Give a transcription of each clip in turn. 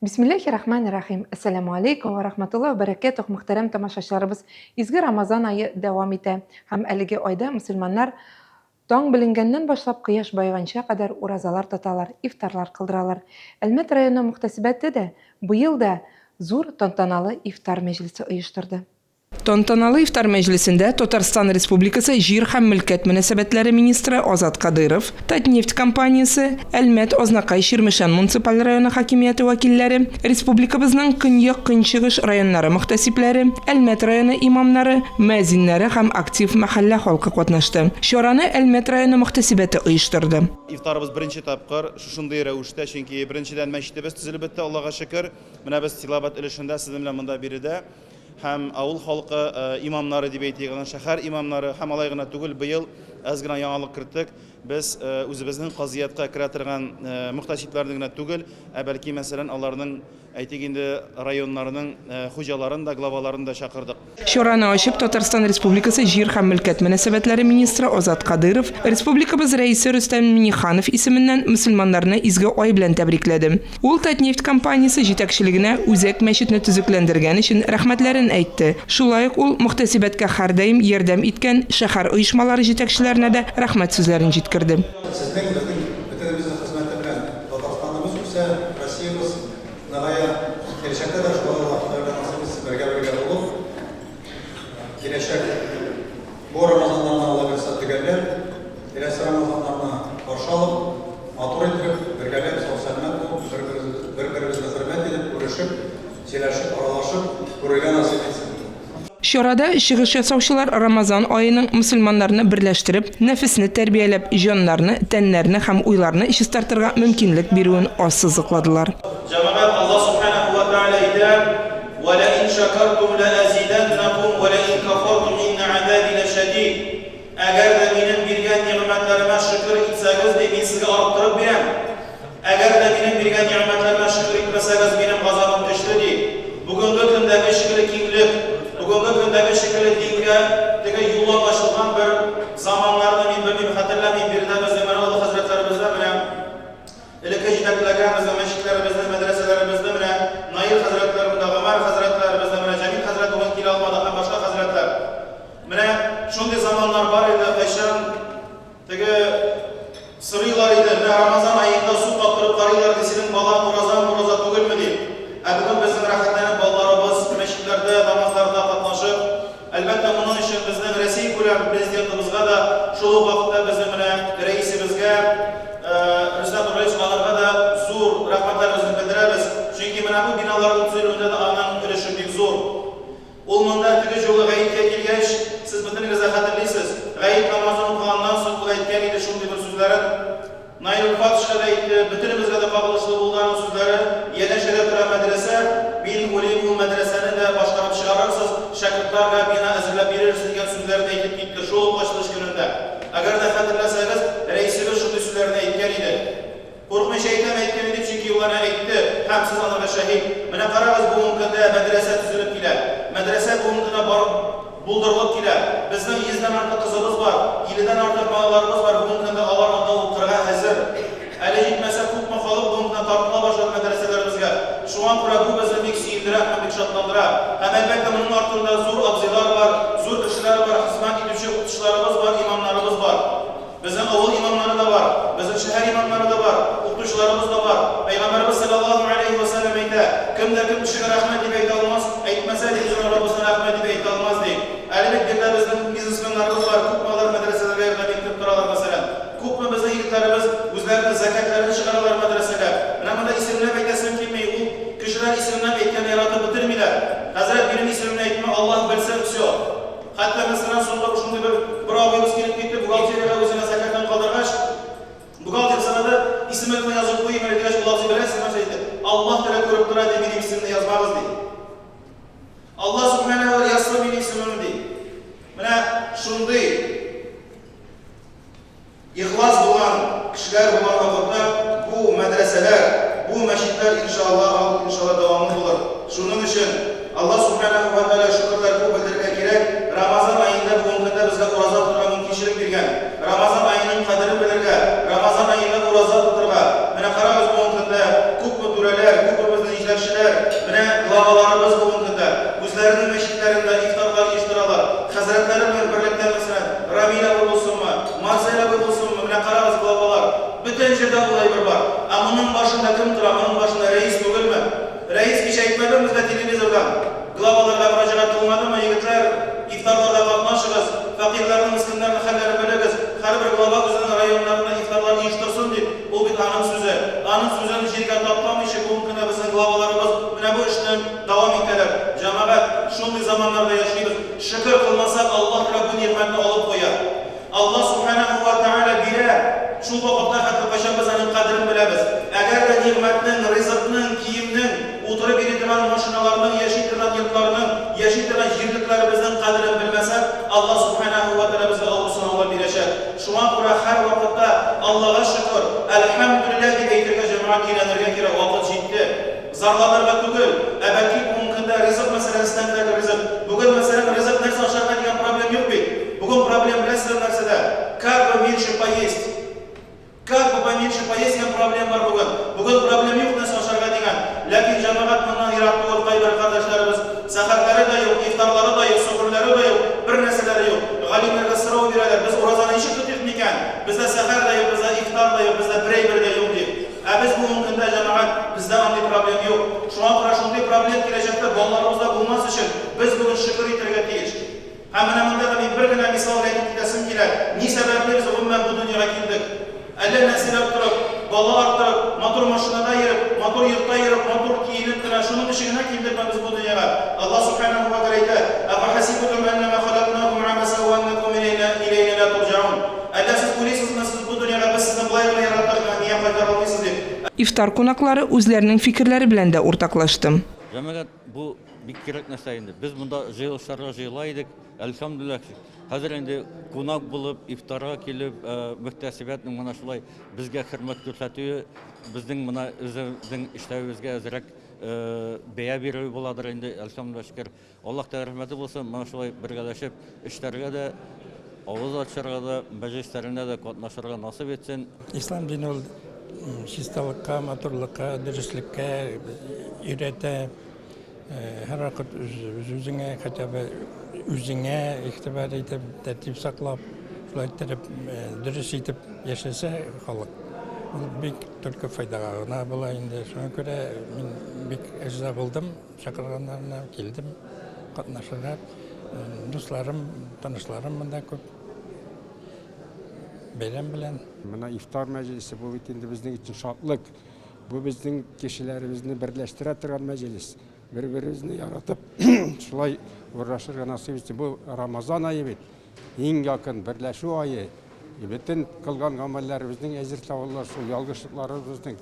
Bismillahirrahmanirrahim. Assalamu alaikum wa rahmatullahi wa barakatuh. Muhterem tamaşaçılarımız, izgi Ramazan ayı devam ete. Hem eligi ayda Müslümanlar taң bilingenden başlap kıyaş bayğança kadar urazalar tatalar, iftarlar kıldıralar. Elmet rayonu muhtesibette de bu yıl da zor tantanalı iftar meclisi uyuşturdu. Tantanalı iftar meclisinde Tatarstan Respublikası Jir hem Mülket Münasebetleri Ministri Ozat Kadyrov, Tatneft kompaniyası, Elmet Oznakay Şirmişan Municipal Rayonu Hakimiyeti vakilleri, Respublikamızın kınyak kınçığış rayonları muhtasipleri, Elmet Rayonu imamları, müezzinleri hem aktif mahalle halkı katnaştı. Şoranı Elmet Rayonu muhtasibeti uyuşturdu. İftarımız birinci tapqır, şuşunday rəvişdə, çünki birinciden məşidimiz tüzülüb bitdi, Allah'a şükür. Mənə biz tilavat ilişində sizinlə bunda biri də. Hem avul halkı imamları diye beytiğinin şehir imamları hem alayğına tügül bu yıl azgına yanlılık kırdık. Biz özümüzün qaziyatqa kiratırgan muhtasiplerine tügül, belki mesela onların aytiginde rayonlarının hocalarını da glavalarını da çakırdık. Şorаны açıp Tatarstan Respublikası Jir hem Mülket Münasebetleri Ministri Ozat Kadyrov, Respublikamız Reisi Rüstem Minixanov isiminden Müslümanlarını izgi ay bilen tebrikledi. Ul Tatneft kompaniyası jetakçiligine Uzek meşitini tüzüklendirgen için rahmetlerini aytdı. Şulayık ul muhtasibetke her daim yardam etken şehir uyuşmaları jetakçilerine de rahmet sözlerini jetkirdi. Sizden bütün hizmeti bilen Tatarstanımız ise Rossiyamız nagaya gelecekte de şu vaxtlarda nasibimiz birge olup gelecek bu Ramazanlarına Allah versat digerler gelesi Ramazanlarına karşı alıp matur ettirip birgelep sosyalmet olup birbirimizle hürmet edip görüşüp söyleşip aralaşıp görüyle nasip etsin. Şorada şığış yasavçılar Ramazan ayının Müslümanlarını birleştirip, nefisini terbiyelep, jonlarını, tenlerini hem uylarını işi tartırga mümkünlük birinin azsızlıkladılar. Cemaat Allah subhanahu wa ta'ala eder وَلَاِنْ شَكَرْتُمْ لَأَزِيدَنَّكُمْ وَلَاِنْ كَفَرْتُمْ اِنَّ عَذَابِ لَشَد۪يدٍ Eğer de benim birgen nimetlerime şükür etseniz de ben sizi arttırıp birem. Eğer de benim birgen nimetlerime şükür etmeseniz benim gazabım güçlü değil. Bugünkü gündeki şükürlü kimlik, bugünkü gündeki şekilde dinge yolla başlayan bir zamanlarda ben hatırlamayayım bir de biz Emiralı Hazretlerimizde bile ilk cidaklarımızda, meşiklerimizde, medreselerimizde bile Nail Hazretlerimizde, Ömer Hazretlerimizde bile Cemil Hazret vakil almadan başka Hazretler bile şunday zamanlar var idi, eşyan sırıylar idi, Ramazan ayında su tattırıp karıylar desinin bala muraza tugul mu deyip bugün bizim rahatlanan ballarımız meşiklerde, namazlarda katlaşıp elbette bunun için bizden resmi kuran prezidentimizga da şu vakitte bizim reisimizga Rüstem Reis Ağar'a da zor rahmetlerimizi bildiririz. Çünkü bu binaların tüzülünde de anan ürüşü bir zor. Olmanda tüge yolu gayetke gelgeç, siz bütününüze hatırlıyorsunuz. Gayet namazını kılandan sonra bu gayetken idi şunday bir sözlerin. Nail Fatih'da bütünümüzde de bağlışlı bulduğunuz sözleri Yeneşe'de tıra medrese, bin ulim bu medreseni de başkanıp çıkarırsınız. Şakirtlarla bina ezile birirsiniz diyen sözlerini eğitip gitti şu başlış gününde. Eğer de hatırlasanız reisimiz şu sözlerini eğitken idi. Korkma şeytan eğitken idi çünkü yollarına eğitti. Hem siz anı ve şehit. Mene kararız bu mümkünde medrese tüzülüp gile. Medrese bu mümkünde buldurulup gile. Bizden 100'den artık kızımız var. 7'den artık bağlarımız var. Bu mümkünde avarmada oldurga hazır. Ele gitmese tutma kalıp bu mümkünde tartına başladı medreselerimizge. Şu an bu bizi bir siyindire, bir şatlandıra. Hem elbette bunun altında zor abziler var, zor kişiler var, hizmet edici okutuşlarımız var, imamlarımız var. Bizim oğul imamları da var, bizim şehir imamları da var, okutuşlarımız da var. Peygamberimiz sallallahu aleyhi ve sellem eyte, kim de kim kişiye rahmet edip almaz, etmese de bizim Rabbisine rahmet edip almaz deyip. Elbette bir de bizim biznesmenlerimiz var, kutmalar medreselere yardım edip duralar mesela. Kutma bizim yiğitlerimiz, üzerinde zekatlarını çıkarırlar medreseler. Ama da isimle beklesin kimmeyi, kişiler isimle etken yaratıp bitirmiler. Hazret birinin isimle etme Allah bilse yok. Hatta mesela sonunda şunda bir abimiz gelip gitti, buğaltıyla özüne zekattan kaldırmış. Buğaltı sana da isimlerini yazıp koyayım öyle diye buğaltı bilirsin mesela. Allah tele kurup dura diye benim isimini yazmamız değil. Allah subhanahu wa yazsa benim isimimi değil. Buna şunday İhlas bulan kişiler bulan vakitte bu medreseler, bu meşitler inşallah devamlı olur. Şunun için Allah subhanahu wa ta'ala şükürler bu bildirmek gerek. Ramazan ayında bu mümkünde bizge uraza tuturga mümkünçilik bergen. Ramazan ayının kadri bilirge. Ramazan ayında uraza tuturga. Mene karagız bu mümkünde kup түрәләр, күпебезнең җитәкчеләр, менә главаларыбыз бүген көндә үзләренең мәчетләрендә ифтарлар оештыралар. Хәзрәтләре белән берлектә мәсәлән, Рамил абый булсынмы, Марсель абый булсынмы, менә карагыз главалар. Бөтен җирдә булай бер бар. Ә моның башында кем тора? Моның башында рәис түгелме? Рәис кич әйтмәде безгә телевизордан. Главаларга мөрәҗәгать кылмадымы? Егетләр, ифтарларда катнашыгыз, фәкыйрьләрнең, мискиннәрнең хәлләрен белегез. Һәрбер глава үзенең районнарында ифтарлар оештырсын дип, ул бит аның сүзе. Аның сүзен җиргә тапламыйча бүген көндә безнең главаларыбыз менә бу эшне дәвам итәләр. Җәмәгать, шундый заманнарда яшибез. Шөкер кылмасак, Аллаһ Тәгалә бу ниъмәтне алып куя. Аллаһ Субханаһу ва Тәгалә бирә. Шул вакытта хәтта кайчан без аның кадерен беләбез. Әгәр дә ниъмәтнең, ризыкның, киемнең, утырып йөри торган машиналарның, яши торган йортларның, яши торган җирлекләребезнең кадерен белмәсәк, Аллаһ Субханаһу ва Тәгалә безгә алып сынаулар бирәчәк. Шуңа күрә һәр вакытта Аллаһка шөкер, әлхәмдүлилләһ дип әйтергә җәмәгать өйрәнергә кирәк. Вакыт җитте. Зарланырга түгел, бәлки бүген көндә ризык мәсьәләсенә генә ризык. Бүген мәсәлән ризык нәрсә ашарга дигән проблем юк бит. Бүген проблема беләсез нәрсәдә? Как бы меньше поесть. Как бы поменьше поесть дигән проблема бар бүген. Бүген проблема юк нәрсә ашарга дигән. Ләкин җәмәгать моннан ерак түгел, кайбер кардәшләребез сәхәрләре дә юк, ифтарлары да юк, сөхүрләре дә юк, бер нәрсәләре юк. Галимнәргә сорау бирәләр. Без уразаны ничек тотыйк микән? Бездә сәхәр дә юк, бездә ифтар да юк, бездә берәй-бер дә юк дип. Ә без бүген көндә җәмәгать бездә андый проблема юк. Шуңа күрә шундый проблема киләчәктә балаларыбызда булмас өчен без бүген шөкер итәргә тиеш. Һәм менә монда да мин бер генә мисал әйтеп китәсем килә. Ни сәбәпле без гомумән бу дөньяга килдек? Әллә нәселәр торып, бала арттырып, матур машинада йөреп, матур йортта йөреп, матур киенеп кенә шуның өчен генә килдек без бу дөньяга. Аллаһ Субханаһу ва Тәгалә әйтә: "Афахасибтум аннама халакнакум абаса ва аннакум илайна ла турҗаун." Әллә сез уйлыйсызмы, сез бу дөньяга без сезне былай гына яраттык, нигә кайтара алмыйсыз дип? Ифтар кунаклары үзләренең фикерләре белән дә уртаклашты. Җәмәгать, бу бик кирәк нәрсә инде. Без монда җыелышларга җыела идек. Әлхәмдүлилләһ. Хәзер инде кунак булып, ифтарга килеп, мөхтәсибәтнең моны шулай безгә хөрмәт күрсәтүе, безнең моны үзебезнең эшләвебезгә әзрәк бәя бирү буладыр инде. Әлхәмдүлилләh шөкер. Аллаһ та рәхмәте булсын. Моны шулай бергәләшеп эшләргә дә, авыз ачарга да, мәҗлесләрендә дә катнашырга насыйп етсен. Ислам дине ул чисталыкка, матурлыкка, дөреслеккә өйрәтә. Һәр вакыт үзеңә, хотя бы үзеңә игътибар итеп, тәртип саклап, шулай итеп дөрес итеп яшәсә халык, ул бик только файдага гына була инде. Шуңа күрә мин бик әҗза булдым, чакырганнарына килдем, катнашырга. Дусларым, танышларым монда күп. Бәйрәм белән. Менә ифтар мәҗлесе бу бит инде безнең өчен шатлык. Бу безнең кешеләребезне берләштерә торган мәҗлес. Бер-беребезне яратып, шулай урашырга насыйп итсен. Бу Рамазан айы бит. Иң якын берләшү айы. Бөтен кылган гамәлләребезнең әҗер саваллар, шул ялгышлыкларыбызның,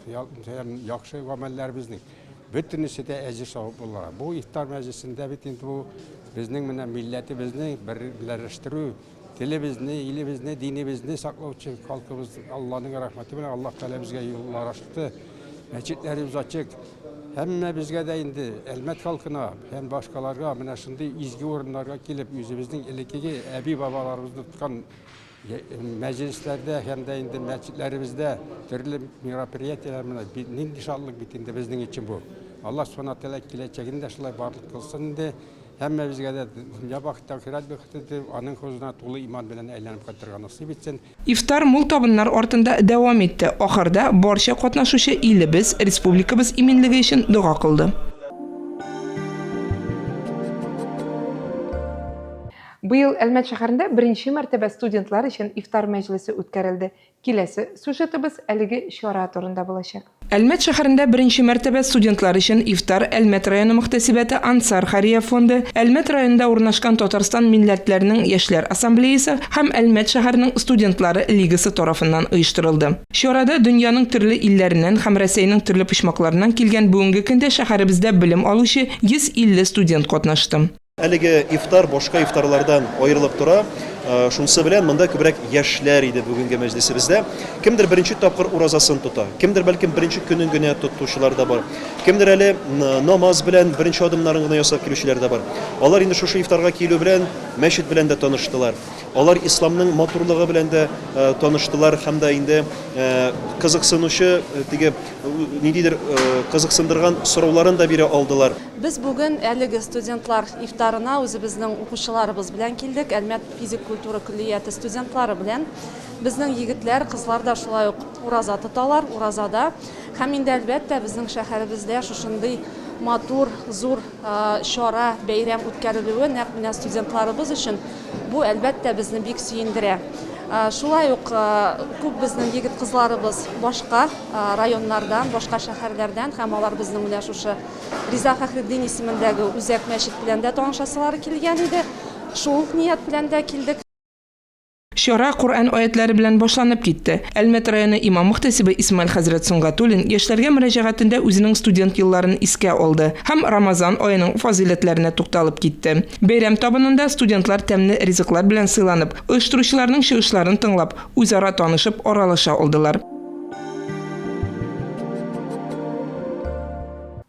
яхшы гамәлләребезнең бөтенесе дә әҗер савап булар. Бу ифтар мәҗлесендә бит инде бу безнең менә милләтебезне берләштерү, телебезне, илебезне, динебезне саклаучы халкыбыз Аллаһның рәхмәте белән Аллаһ Тәгалә безгә юллар ачты. Мәчетләребез ачык. Һәммә безгә дә инде Әлмәт халкына һәм башкаларга менә шундый изге урыннарга килеп, үзебезнең элеккеге әби бабаларыбызны тоткан мәҗлесләрдә һәм дә инде мәчетләребездә төрле мероприятиялар менә нинди шатлык бит инде безнең өчен бу. Аллаһ Субханаһу Тәгалә киләчәгендә шулай барлык кылсын инде. Һәммәбезгә дә дөнья бакыты, ахират бакыты аның хузурына тулы иман белән әйләнеп кайтырга насыйп итсен. Ифтар мул табыннар артында дәвам итте. Ахырда барча катнашучы илебез, республикабыз иминлеге өчен дуга кылды. Быел Әлмәт шәһәрендә беренче мәртәбә студентлар өчен ифтар мәҗлесе үткәрелде. Киләсе сюжетыбыз әлеге чара турында булачак. Әлмәт шәһәрендә беренче мәртәбә студентлар өчен ифтар Әлмәт районы мөхтәсибәте Ансар Хария фонды, Әлмәт районында урнашкан Татарстан милләтләренең яшьләр ассамблеясы һәм Әлмәт шәһәренең студентлары лигасы тарафыннан оештырылды. Чарада дөньяның төрле илләреннән һәм Россиянең төрле почмакларыннан килгән бүгенге көндә шәһәребездә белем алучы 150 студент катнашты. Әлеге ифтар башка ифтарлардан аерылып тора. Шунсы белән монда күбрәк яшьләр иде бүгенге мәҗлесебездә. Кемдер беренче тапкыр уразасын тота, кемдер бәлкем беренче көнен генә тотучылар да бар. Кемдер әле намаз белән беренче адымнарын гына ясап килүчеләр да бар. Алар инде шушы ифтарга килү белән мәчет белән дә таныштылар. Алар исламның матурлыгы белән дә таныштылар һәм дә инде кызыксынучы теге ниндидер кызыксындырган сорауларын да бирә алдылар. Biz bugün әлеге студентлар ифтарына үзебезнең укучыларыбыз белән килдек. Әлмәт физик культура күллияте студентлары белән. Безнең егетләр, кызлар да шулай ук ураза тоталар, уразада. Һәм инде әлбәттә безнең шәһәребездә шушындый матур, зур чара, бәйрәм үткәрелүе нәкъ менә студентларыбыз өчен бу әлбәттә безне бик сөендерә. Шулай ук күп безнең егет кызларыбыз башка районнардан, башка шәһәрләрдән һәм алар безнең менә шушы Риза Фәхретдин исемендәге Үзәк мәчет белән дә танышасылары килгән иде. Шул ният белән дә килдек. Чара Коръән аятлары белән башланып китте. Әлмәт районы имам мөхтәсибе Исмаил хәзрәт Сунгатуллин яшьләргә мөрәҗәгатендә үзенең студент елларын искә алды һәм Рамазан аеның фазиләтләренә тукталып китте. Бәйрәм табынында студентлар тәмле ризыклар белән сыйланып, оештыручыларның чыгышларын тыңлап, үзара танышып, аралаша алдылар.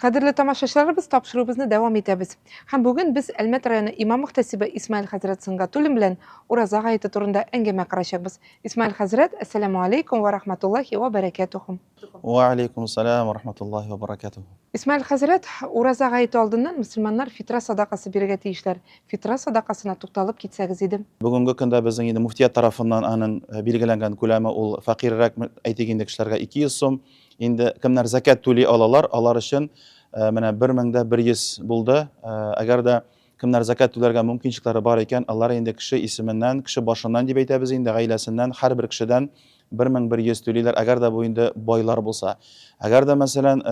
Кадерле тамашачыларыбыз, тапшырубызны дәвам итәбез. Һәм бүген без Әлмәт районы имам мөхтәсибе Исмаил хәзрәт Сунгатуллин белән ураза гаете турында әңгәмә карашабыз. Исмаил хәзрәт, ассаламу алейкум ва рахматуллахи ва баракатуху. Ва алейкум ассалам ва рахматуллахи ва баракатуху. Исмаил хәзрәт, ураза гаете алдыннан мөселманнар фитра садакасы бирергә тиешләр. Фитра садакасына тукталып китсәгез иде. Бүгенге көндә безнең инде муфтият тарафыннан аның билгеләнгән күләме ул фақиррак әйтик инде кешеләргә 200 сум. Инде кемнәр закат түли алалар, алар өчен менә 1100 булды. Әгәр дә кемнәр закат түләргә мөмкинчекләре бар икән, алар инде кеше исеменнән, кеше башыннан дип әйтәбез инде, гаиләсеннән һәрбер кешедән 1100 түлиләр, әгәр дә бу инде байлар булса. Әгәр дә мәсәлән,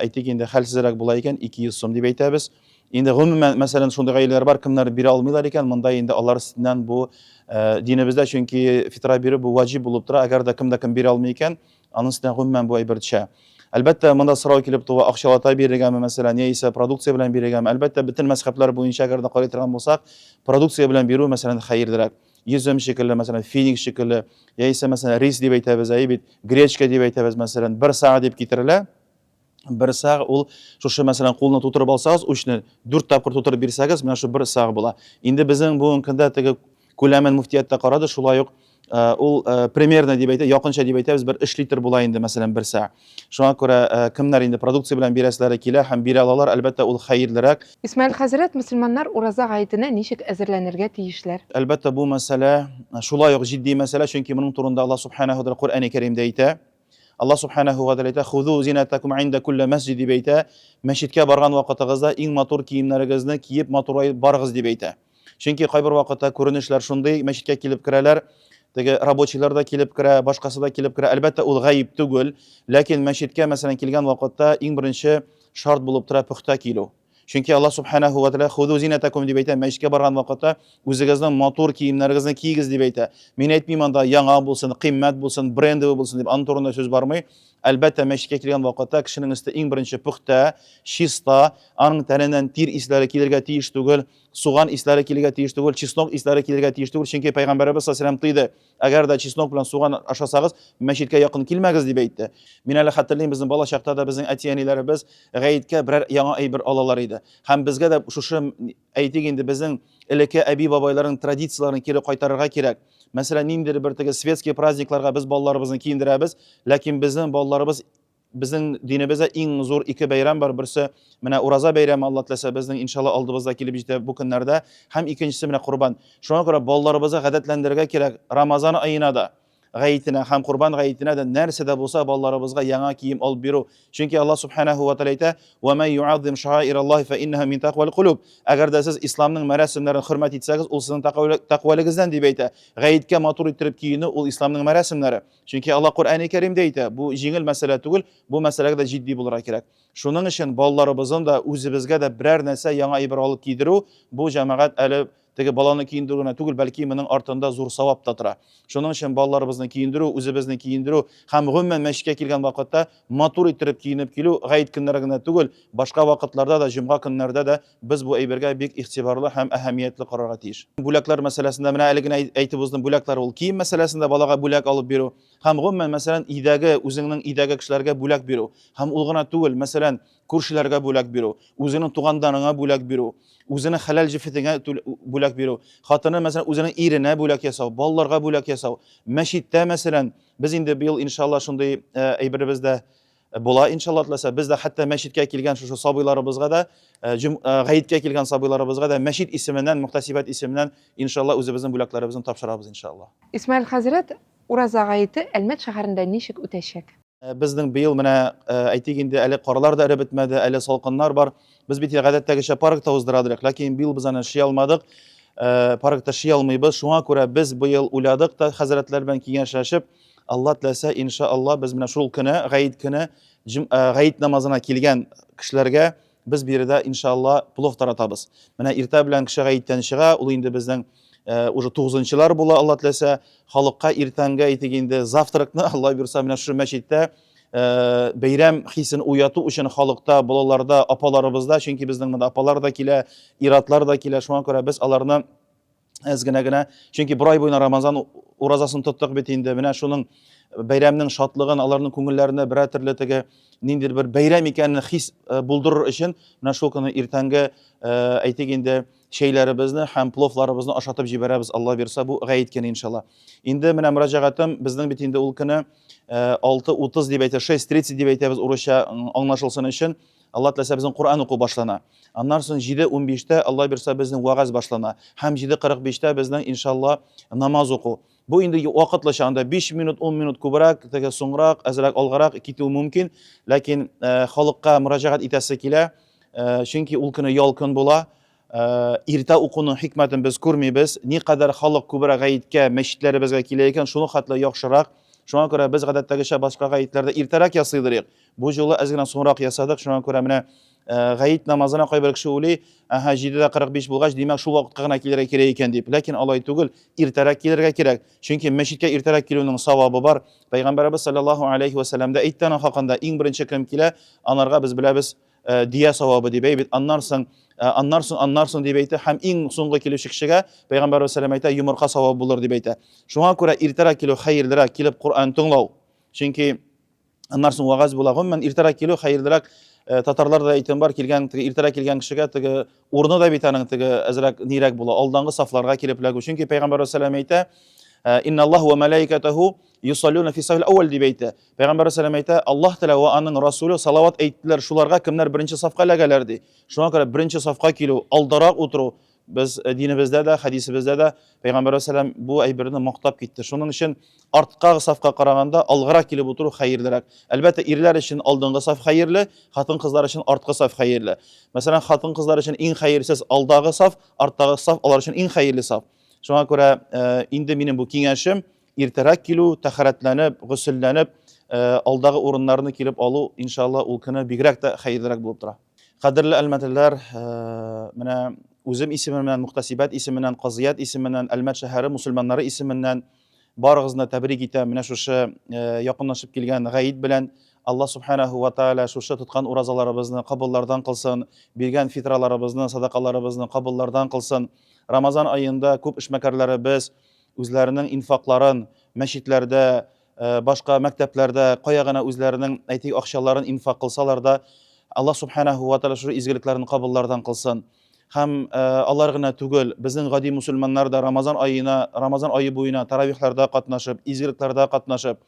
әйтик инде хәлсезрәк була икән, 200 сум дип әйтәбез. Инде гомумән мәсәлән шундый гаиләләр бар, кемнәр бирә алмыйлар икән, монда инде алар өстеннән бу динебездә, чөнки фитра бирү бу ваҗиб булып тора. Әгәр дә кемдә кем бирә алмый икән, аның өстеннән гомумән бу әйбер төшә. Әлбәттә, монда сорау килеп туа, акчалата бирергәме, мәсәлән, яисә продукция белән бирергәме. Әлбәттә, бөтен мәзһәбләр буенча әгәр дә карый торган булсак, продукция белән бирү мәсәлән хәерлерәк. Йөзем шикелле, мәсәлән, финик шикелле, яисә мәсәлән рис дип әйтәбез, бит гречка дип әйтәбез, мәсәлән, 1 саат дип китерелә. 1 саат ул шушы мәсәлән кулны тутырып алсагыз, учны 4 тапкыр тутырып бирсәгез, менә шу 1 саат була. Инде безнең бүгенге көндә теге күләмен муфтиятта карады, шулай ук ул примерно дип әйтә, якынча дип әйтәбез, 1 литр була инде мәсәлән 1 саат. Шуңа күрә кемнәр инде продукция белән бирәсләре килә һәм бирә алалар, әлбәттә ул хәерлерәк. Исмаил хәзрәт, мөселманнар ураза гаетенә ничек әзерләнергә тиешләр? Әлбәттә бу мәсьәлә шулай ук җитди мәсьәлә, чөнки моның турында Аллаһ субханаһу ва тааля Коръәни Кәримдә әйтә. Аллаһ субханаһу ва тааля әйтә: "Хузу зинатакум инда кулли масҗид" дип әйтә. Мәчеткә барган вакытыгызда иң матур киемнәрегезне киеп матурлай барыгыз дип әйтә. Чөнки кайбер вакытта күренешләр шундый, мәчеткә килеп керәләр, теге рабочийлар да килеп керә, башкасы да килеп керә. Әлбәттә ул гаип түгел, ләкин мәчеткә мәсәлән килгән вакытта иң беренче шарт булып тора пөхтә килү. Чөнки Аллаһ субханаһу ва тааля "Хузу зинатакум" дип әйтә, мәчеткә барган вакытта үзегезнең матур киемнәрегезне кигез дип әйтә. Мин әйтмим анда яңа булсын, кыйммәт булсын, брендовый булсын дип, аның турында сүз бармый. Әлбәттә мәчеткә килгән вакытта кешенең өсте иң беренче пөхтә, чиста, аның тәненнән тир исләре килергә тиеш түгел, суган исләре килергә тиеш түгел, чеснок исләре килергә тиеш түгел. Чөнки Пәйгамбәрбез саллаллаһу алейһи ва сәллям тыйды: "Әгәр дә чеснок белән суган ашасагыз, мәчеткә якын килмәгез" дип әйтте. Мин әле хәтерлим, безнең бала чакта да безнең әти-әниләребез гаеткә берәр яңа әйбер алалар иде. Һәм безгә дә шушы әйтик инде безнең элекке әби-бабайларның традицияларын кире кайтарырга кирәк. Мәсәлән, ниндидер бер теге светский праздникларга без балаларыбызны киендерәбез, ләкин безнең балаларыбыз безнең динебездә иң зур 2 бәйрәм бар. Берсе менә ураза бәйрәме, Алла теләсә, безнең иншалла алдыбызда килеп җитә бу көннәрдә, һәм икенчесе менә Курбан. Шуңа күрә балаларыбызга гадәтләндерергә кирәк. Рамазан аена да, гаетенә һәм Курбан гаетенә дә нәрсә дә булса балаларыбызга яңа кием алып бирү. Чөнки Аллаһ субханаһу ва тааля әйтә: "Ва ман ю'аззим шаa'ираллаһи фа иннаха мин тaqвал кулуб". Әгәр дә сез исламның мәрәсемнәрен хөрмәт итсәгез, ул сезнең тaqвалыгыздан дип әйтә. Гаеткә матур иттереп киенү ул исламның мәрәсемнәре. Чөнки Аллаһ Коръәни Кәримдә әйтә, бу җиңел мәсьәлә түгел, бу мәсьәләгә дә җитди булырга кирәк. Шуның өчен балаларыбызны да үзебезгә дә берәр нәрсә яңа әйбер алып кидерү, бу җәмәгать әле теге баланы киендерү генә түгел, бәлки моның артында зур савап та тора. Шуның өчен балаларыбызны киендерү, үзебезне киендерү һәм гомумән мәчеткә килгән вакытта матур иттереп киенеп килү гаит көннәре генә түгел, башка вакытларда да, җомга көннәрдә дә без бу әйбергә бик игътибарлы һәм әһәмиятле карарга тиеш. Бүләкләр мәсьәләсендә менә әле генә әйтеп уздым, бүләкләр ул кием мәсьәләсендә балага бүләк алып бирү һәм гомумән мәсәлән үзеңнең өйдәге кешеләргә бүләк бирү һәм ул гына түгел, мәсәлән күршеләргә бүләк бирү, үзенең тугандарына бүләк бирү, үзенең хәләл җифетеңә бүләк бирү, хатыны мәсәлән үзенең иренә бүләк ясау, балаларга бүләк ясау, мәчеттә мәсәлән без инде быел иншалла шундый әйберебез дә була иншалла теләсә, без дә хәтта мәчеткә килгән шушы сабыйларыбызга да, гаеткә килгән сабыйларыбызга да мәчет исеменнән, мөхтәсибәт исеменнән иншалла үзебезнең бүләкләребезне тапшырабыз иншалла. Исмаил хәзрәт, ураза гаете Әлмәт шәһәрендә ничек үтәчәк? Безнең быел менә әйтик инде әле карлар да эреп бетмәде, әле салкыннар бар. Без бит гадәттәгечә паркта уздырадык, ләкин быел без аны ши алмадык. Паркта ши алмыйбыз. Шуңа күрә без быел уйладык та хәзрәтләр белән киңәшләшеп, Алла теләсә иншалла без менә шул көне, гаит намазына килгән кешеләргә без биредә иншалла плов таратабыз. Менә иртә белән кеше гаиттән чыга, ул инде безнең уже 9-нчылар була, Алла теләсә, халыкка иртәнгә әйтик инде завтракны Алла бирсә менә шу мәчеттә бәйрәм хисен уяту өчен халыкта, балаларда, апаларыбызда, чөнки безнең монда апалар да килә, иратлар да килә, шуңа күрә без аларны әз генә, чөнки бер ай буена Рамазан уразасын тоттык бит инде, менә шуның бәйрәмнең шатлыгын, аларның күңелләренә берәр төрле теге ниндидер бер бәйрәм икәнен хис булдырыр өчен менә шул көне иртәнге әйтик инде шәйләребезне һәм пловларыбызны ашатып җибәрәбез, Алла бирсә бу гаеткә иншалла. Инде менә мөрәҗәгатым безнең бит инде ул көне 6:30 дип әйтә, 6:30 дип әйтәбез урысча аңлашылсын өчен. Алла теләсә безнең Кур'ан уку башлана. Аннан соң 7:15-тә Алла бирсә безнең вагаз башлана. Һәм 7:45-тә безнең иншалла намаз уку. Бу инде вакытлыча анда 5 минут, 10 минут күбрәк, теге соңрак, әзрәк алгарак китү мөмкин, ләкин халыкка мөрәҗәгать итәсе килә, чөнки ул көне ял көн була. Иртә укуның хикмәтен без күрмибез. Никадәр халык күбрәк гаеткә, мәчетләребезгә килә икән, шуны хәтле яхшырак. Шуңа күрә без гадәттәгечә башка гаетләрдә иртәрәк ясыйдык. Бу жолы әз генә соңрак ясадык. Шуңа күрә менә гаит намазына кайбер кеше уйлый, 7:45 булгач, димәк шул вакытка гына килергә кирәк икән дип. Ләкин алай түгел, иртәрәк килергә кирәк. Чөнки мәчеткә иртәрәк килүнең савабы бар. Пәйгамбәрбез саллаллаһу алейхи ва саллям да әйткән хакында иң беренче кем килә, анарга без беләбез дия савабы дип әйт. Аннан соң дип әйтә һәм иң соңгы килүче кешегә Пәйгамбәр саллаллаһу әйтә йомырка савабы булыр дип әйтә. Шуңа күрә иртәрәк килү хәерлерәк, килеп Кур'ан тыңлау. Чөнки аннан соң вагаз була. Гомумән иртәрәк килү хәерлерәк. Татарлар да әйтем бар, килгән теге иртәрәк килгән кешегә теге урыны да бит аның теге әзрәк нирәк була. Алдангы сафларга килеп ләгү. Чөнки Пәйгамбәр саллаллаһу әйтә, инналлаһу ва малаикатаху юсаллюна фи сафил аввал дип әйтә. Пәйгамбәр саллаллаһу әйтә, Аллаһ Тәала ва аның расулы салават әйттеләр шуларга кемнәр беренче сафка ләгәләр ди. Шуңа күрә беренче сафка килү, алдарак утыру без динебездә дә, хадисебездә дә Пәйгамбәр саллаллаһу бу әйберне мактап китте. Шуның өчен арткагы сафка караганда алгарак килеп утыру хәерлерәк. Әлбәттә ирләр өчен алдынгы саф хәерле, хатын-кызлар өчен арткы саф хәерле. Мәсәлән, хатын-кызлар өчен иң хәерсез алдагы саф, арттагы саф алар өчен иң хәерле саф. Шуңа күрә инде минем бу киңәшем иртәрәк килү, тәһарәтләнеп, гөселләнеп, алдагы урыннарны килеп алу иншалла ул көне бигрәк тә хәерлерәк булып тора. Кадерле әлмәтләр, менә үзем исеменнән, мөхтәсибәт исеменнән, казыят исеменнән, Әлмәт шәһәре мусульманнары исеменнән барыгызны тәбрик итәм. Менә шушы якынлашып килгән гаит белән Алла субханаһу ва тааля шушы тоткан уразаларыбызны кабуллардан кылсын, биргән фитраларыбызны, садакаларыбызны кабуллардан кылсын. Рамазан аенда күп эшмәкәрләребез үзләренең инфакларын мәчетләрдә, башка мәктәпләрдә, кая гына үзләренең әйтик акчаларын инфак кылсалар да, Алла субханаһу ва тааля шушы изгелекләрен кабуллардан кылсын. Һәм алар гына түгел, безнең гади мусульманнар да Рамазан айы буена таравихларда катнашып, изгелекләрдә катнашып,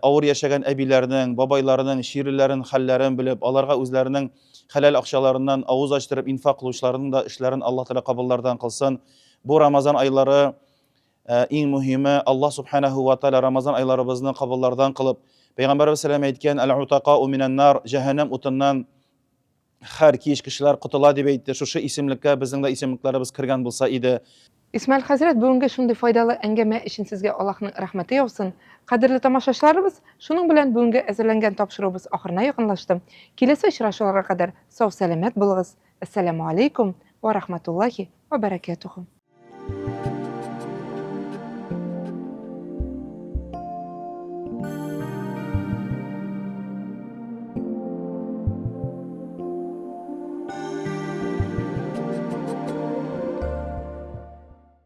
авыр яшәгән әбиләрнең, бабайларның ширеләрен, хәлләрен белеп, аларга үзләренең хәләл акчаларыннан авыз ачтырып инфак кылучыларның да эшләрен Алла Тәала кабуллардан кылсын. Бу Рамазан айлары иң мөһиме, Алла субханаһу ва тааля Рамазан айларыбызны кабуллардан кылып, Пәйгамбәр саллаллаһу әйткән «Әл-утақау минан нар» җәһәннәм утыннан һәр кич кешеләр котыла дип әйтте. Шушы исемлеккә безнең дә исемлекләребез кергән булса иде. Исмаил хәзрәт, бүгенге шундый файдалы әңгәмә өчен сезгә Аллаһның рәхмәте яусын. Кадерле тамашачыларыбыз, шуның белән бүгенге әзерләнгән тапшыруыбыз ахырына якынлашты. Киләсе очрашуларга кадәр сау-сәламәт булыгыз. Ассаламу алейкум ва рахматуллаһи وبركاته.